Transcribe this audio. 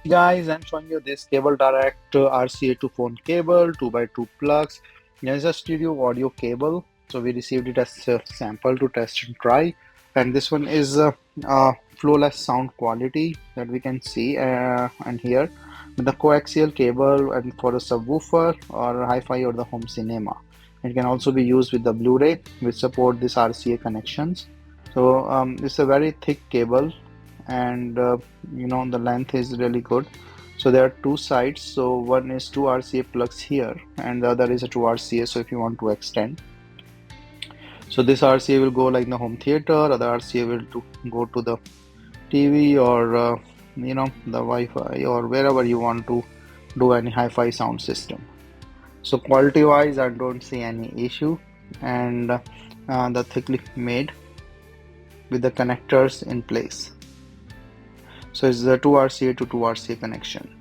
Guys, I'm showing you this CableDirect RCA to phone cable, 2x2 plugs. There's a stereo audio cable. So we received it as a sample to test and try. And this one is flawless sound quality that we can see and hear with the coaxial cable and for the subwoofer or hi-fi or the home cinema. It can also be used with the Blu-ray which support this RCA connections. So it's a very thick cable and the length is really good. So there are two sides, so one is two RCA plugs here and the other is a two RCA. So if you want to extend, so this RCA will go like the home theater, other RCA will go to the TV or the Wi-Fi or wherever you want to do any hi-fi sound system. So quality wise I don't see any issue, and the thickly made with the connectors in place. So it's the two RCA to two RCA connection.